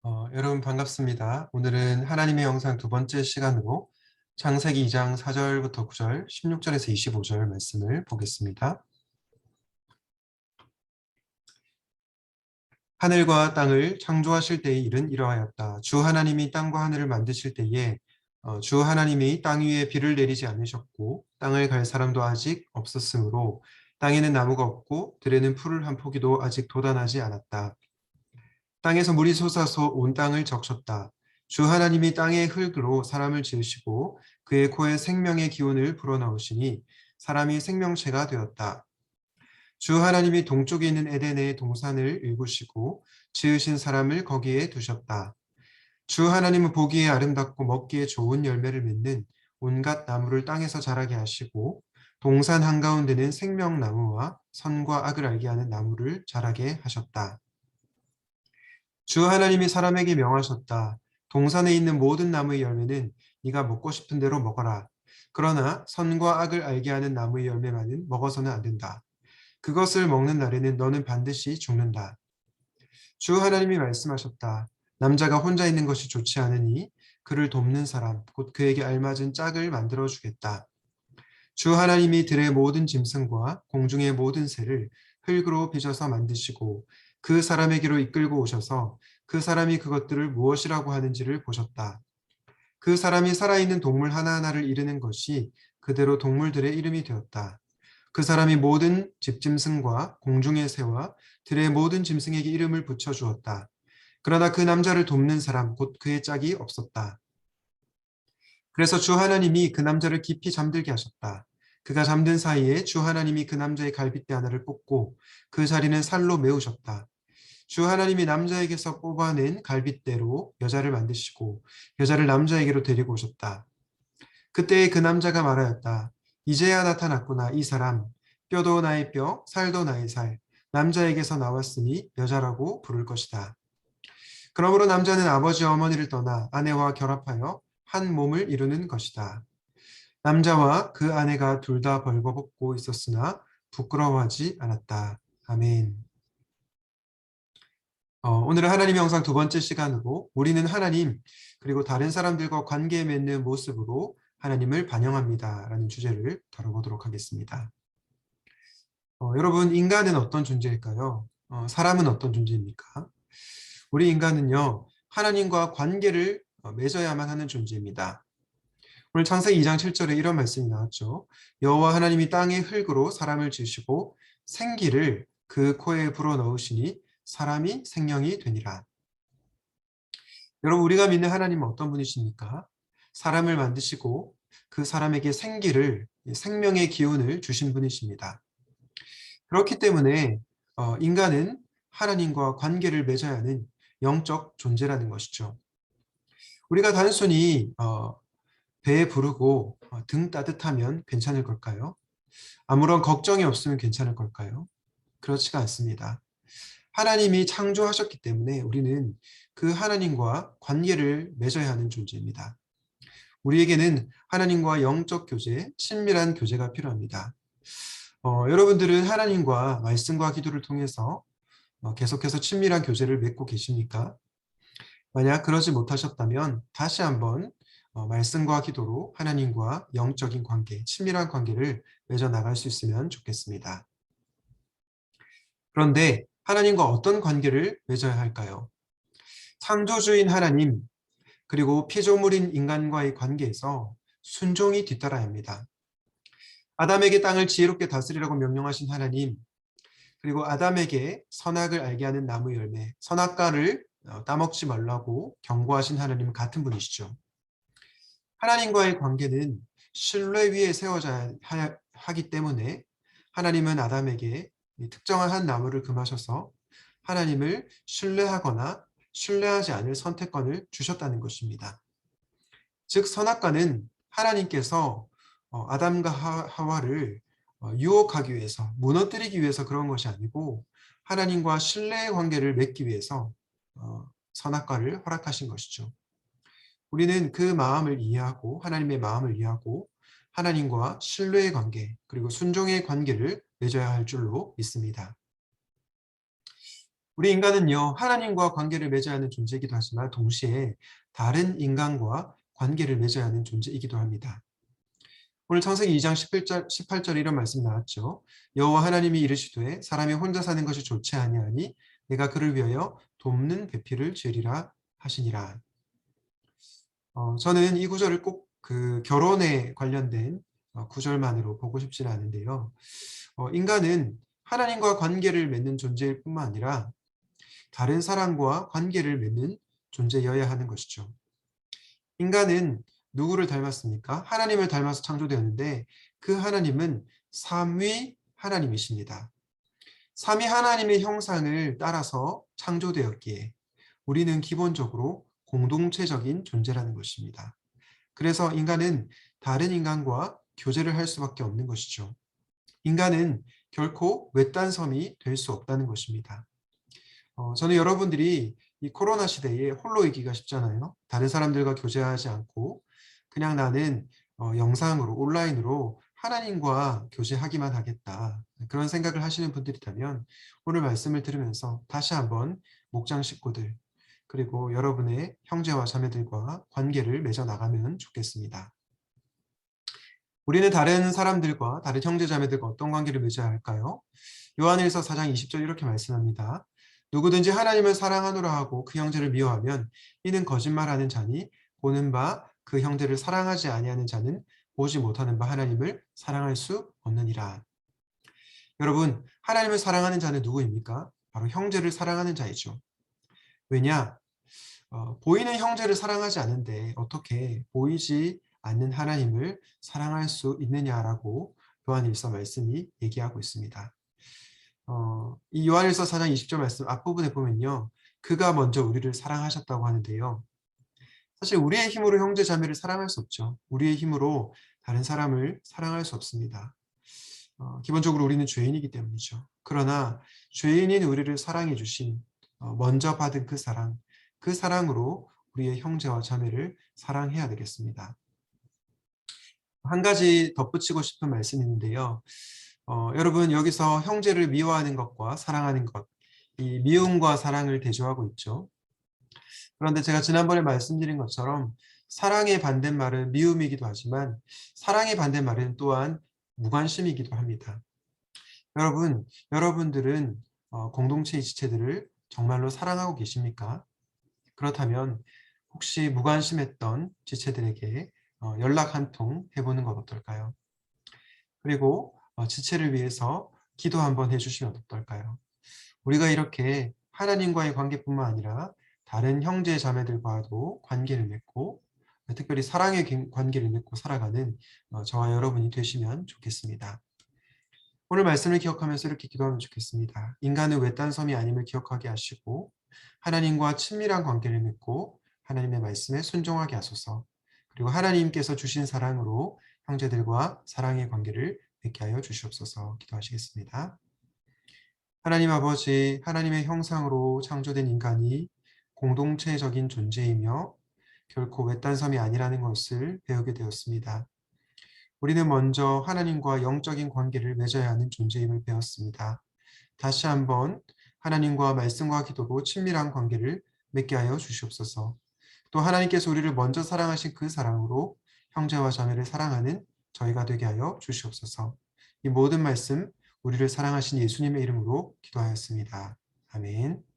여러분 반갑습니다. 오늘은 하나님의 영상 두 번째 시간으로 창세기 2장 4절부터 9절, 16절에서 25절 말씀을 보겠습니다. 하늘과 땅을 창조하실 때의 일은 이러하였다. 주 하나님이 땅과 하늘을 만드실 때에 주 하나님이 땅 위에 비를 내리지 않으셨고 땅을 갈 사람도 아직 없었으므로 땅에는 나무가 없고 들에는 풀을 한 포기도 아직 돋아나지 않았다. 땅에서 물이 솟아서 온 땅을 적셨다. 주 하나님이 땅의 흙으로 사람을 지으시고 그의 코에 생명의 기운을 불어넣으시니 사람이 생명체가 되었다. 주 하나님이 동쪽에 있는 에덴의 동산을 일구시고 지으신 사람을 거기에 두셨다. 주 하나님은 보기에 아름답고 먹기에 좋은 열매를 맺는 온갖 나무를 땅에서 자라게 하시고 동산 한가운데는 생명나무와 선과 악을 알게 하는 나무를 자라게 하셨다. 주 하나님이 사람에게 명하셨다. 동산에 있는 모든 나무의 열매는 네가 먹고 싶은 대로 먹어라. 그러나 선과 악을 알게 하는 나무의 열매만은 먹어서는 안 된다. 그것을 먹는 날에는 너는 반드시 죽는다. 주 하나님이 말씀하셨다. 남자가 혼자 있는 것이 좋지 않으니 그를 돕는 사람, 곧 그에게 알맞은 짝을 만들어 주겠다. 주 하나님이 들의 모든 짐승과 공중의 모든 새를 흙으로 빚어서 만드시고 그 사람에게로 이끌고 오셔서 그 사람이 그것들을 무엇이라고 하는지를 보셨다. 그 사람이 살아있는 동물 하나하나를 이르는 것이 그대로 동물들의 이름이 되었다. 그 사람이 모든 집짐승과 공중의 새와 들의 모든 짐승에게 이름을 붙여주었다. 그러나 그 남자를 돕는 사람, 곧 그의 짝이 없었다. 그래서 주 하나님이 그 남자를 깊이 잠들게 하셨다. 그가 잠든 사이에 주 하나님이 그 남자의 갈빗대 하나를 뽑고 그 자리는 살로 메우셨다. 주 하나님이 남자에게서 뽑아낸 갈빗대로 여자를 만드시고 여자를 남자에게로 데리고 오셨다. 그때 그 남자가 말하였다. 이제야 나타났구나 이 사람. 뼈도 나의 뼈, 살도 나의 살. 남자에게서 나왔으니 여자라고 부를 것이다. 그러므로 남자는 아버지와 어머니를 떠나 아내와 결합하여 한 몸을 이루는 것이다. 남자와 그 아내가 둘 다 벌거벗고 있었으나 부끄러워하지 않았다. 아멘. 오늘은 하나님의 영상 두 번째 시간으로 우리는 하나님 그리고 다른 사람들과 관계 맺는 모습으로 하나님을 반영합니다. 라는 주제를 다뤄보도록 하겠습니다. 여러분, 인간은 어떤 존재일까요? 사람은 어떤 존재입니까? 우리 인간은요, 하나님과 관계를 맺어야만 하는 존재입니다. 오늘 창세기 2장 7절에 이런 말씀이 나왔죠. 여호와 하나님이 땅의 흙으로 사람을 지으시고 생기를 그 코에 불어넣으시니 사람이 생명이 되니라. 여러분, 우리가 믿는 하나님은 어떤 분이십니까? 사람을 만드시고 그 사람에게 생기를, 생명의 기운을 주신 분이십니다. 그렇기 때문에 인간은 하나님과 관계를 맺어야 하는 영적 존재라는 것이죠. 우리가 단순히 배 부르고 등 따뜻하면 괜찮을 걸까요? 아무런 걱정이 없으면 괜찮을 걸까요? 그렇지가 않습니다. 하나님이 창조하셨기 때문에 우리는 그 하나님과 관계를 맺어야 하는 존재입니다. 우리에게는 하나님과 영적 교제, 친밀한 교제가 필요합니다. 여러분들은 하나님과 말씀과 기도를 통해서 계속해서 친밀한 교제를 맺고 계십니까? 만약 그러지 못하셨다면 다시 한번 말씀과 기도로 하나님과 영적인 관계, 친밀한 관계를 맺어 나갈 수 있으면 좋겠습니다. 그런데 하나님과 어떤 관계를 맺어야 할까요? 창조주인 하나님, 그리고 피조물인 인간과의 관계에서 순종이 뒤따라야 합니다. 아담에게 땅을 지혜롭게 다스리라고 명령하신 하나님, 그리고 아담에게 선악을 알게 하는 나무 열매, 선악과를 따먹지 말라고 경고하신 하나님은 같은 분이시죠. 하나님과의 관계는 신뢰 위에 세워져야 하기 때문에 하나님은 아담에게 특정한 한 나무를 금하셔서 하나님을 신뢰하거나 신뢰하지 않을 선택권을 주셨다는 것입니다. 즉 선악과는 하나님께서 아담과 하와를 유혹하기 위해서, 무너뜨리기 위해서 그런 것이 아니고 하나님과 신뢰의 관계를 맺기 위해서 선악과를 허락하신 것이죠. 우리는 그 마음을 이해하고 하나님의 마음을 이해하고 하나님과 신뢰의 관계 그리고 순종의 관계를 맺어야 할 줄로 믿습니다. 우리 인간은요, 하나님과 관계를 맺어야 하는 존재이기도 하지만 동시에 다른 인간과 관계를 맺어야 하는 존재이기도 합니다. 오늘 창세기 2장 18절 이런 말씀 나왔죠. 여호와 하나님이 이르시되 사람이 혼자 사는 것이 좋지 아니하니 내가 그를 위하여 돕는 배필을 지으리라 하시니라. 저는 이 구절을 꼭 그 결혼에 관련된 구절만으로 보고 싶지는 않은데요. 인간은 하나님과 관계를 맺는 존재일 뿐만 아니라 다른 사람과 관계를 맺는 존재여야 하는 것이죠. 인간은 누구를 닮았습니까? 하나님을 닮아서 창조되었는데 그 하나님은 삼위 하나님이십니다. 삼위 하나님의 형상을 따라서 창조되었기에 우리는 기본적으로 공동체적인 존재라는 것입니다. 그래서 인간은 다른 인간과 교제를 할 수밖에 없는 것이죠. 인간은 결코 외딴 섬이 될 수 없다는 것입니다. 저는 여러분들이 이 코로나 시대에 홀로 있기가 쉽잖아요. 다른 사람들과 교제하지 않고 그냥 나는 영상으로 온라인으로 하나님과 교제하기만 하겠다. 그런 생각을 하시는 분들이라면 오늘 말씀을 들으면서 다시 한번 목장 식구들 그리고 여러분의 형제와 자매들과 관계를 맺어 나가면 좋겠습니다. 우리는 다른 사람들과 다른 형제 자매들과 어떤 관계를 맺어야 할까요? 요한일서 4장 20절 이렇게 말씀합니다. 누구든지 하나님을 사랑하노라 하고 그 형제를 미워하면 이는 거짓말하는 자니 보는 바 그 형제를 사랑하지 아니하는 자는 보지 못하는 바 하나님을 사랑할 수 없느니라. 여러분, 하나님을 사랑하는 자는 누구입니까? 바로 형제를 사랑하는 자이죠. 왜냐? 보이는 형제를 사랑하지 않는데 어떻게 보이지 않는 하나님을 사랑할 수 있느냐라고 요한일서 말씀이 얘기하고 있습니다. 이 요한일서 4장 20절 말씀 앞부분에 보면요. 그가 먼저 우리를 사랑하셨다고 하는데요. 사실 우리의 힘으로 형제 자매를 사랑할 수 없죠. 우리의 힘으로 다른 사람을 사랑할 수 없습니다. 기본적으로 우리는 죄인이기 때문이죠. 그러나 죄인인 우리를 사랑해 주신 먼저 받은 그 사랑으로 우리의 형제와 자매를 사랑해야 되겠습니다. 한 가지 덧붙이고 싶은 말씀이 있는데요. 여러분 여기서 형제를 미워하는 것과 사랑하는 것, 이 미움과 사랑을 대조하고 있죠. 그런데 제가 지난번에 말씀드린 것처럼 사랑의 반대말은 미움이기도 하지만 사랑의 반대말은 또한 무관심이기도 합니다. 여러분, 여러분들은 공동체의 지체들을 정말로 사랑하고 계십니까? 그렇다면 혹시 무관심했던 지체들에게 연락 한 통 해보는 건 어떨까요? 그리고 지체를 위해서 기도 한번 해주시면 어떨까요? 우리가 이렇게 하나님과의 관계뿐만 아니라 다른 형제 자매들과도 관계를 맺고 특별히 사랑의 관계를 맺고 살아가는 저와 여러분이 되시면 좋겠습니다. 오늘 말씀을 기억하면서 이렇게 기도하면 좋겠습니다. 인간은 외딴 섬이 아님을 기억하게 하시고 하나님과 친밀한 관계를 맺고 하나님의 말씀에 순종하게 하소서. 그리고 하나님께서 주신 사랑으로 형제들과 사랑의 관계를 맺게 하여 주시옵소서. 기도하시겠습니다. 하나님 아버지, 하나님의 형상으로 창조된 인간이 공동체적인 존재이며 결코 외딴 섬이 아니라는 것을 배우게 되었습니다. 우리는 먼저 하나님과 영적인 관계를 맺어야 하는 존재임을 배웠습니다. 다시 한번 하나님과 말씀과 기도로 친밀한 관계를 맺게 하여 주시옵소서. 또 하나님께서 우리를 먼저 사랑하신 그 사랑으로 형제와 자매를 사랑하는 저희가 되게 하여 주시옵소서. 이 모든 말씀 우리를 사랑하신 예수님의 이름으로 기도하였습니다. 아멘.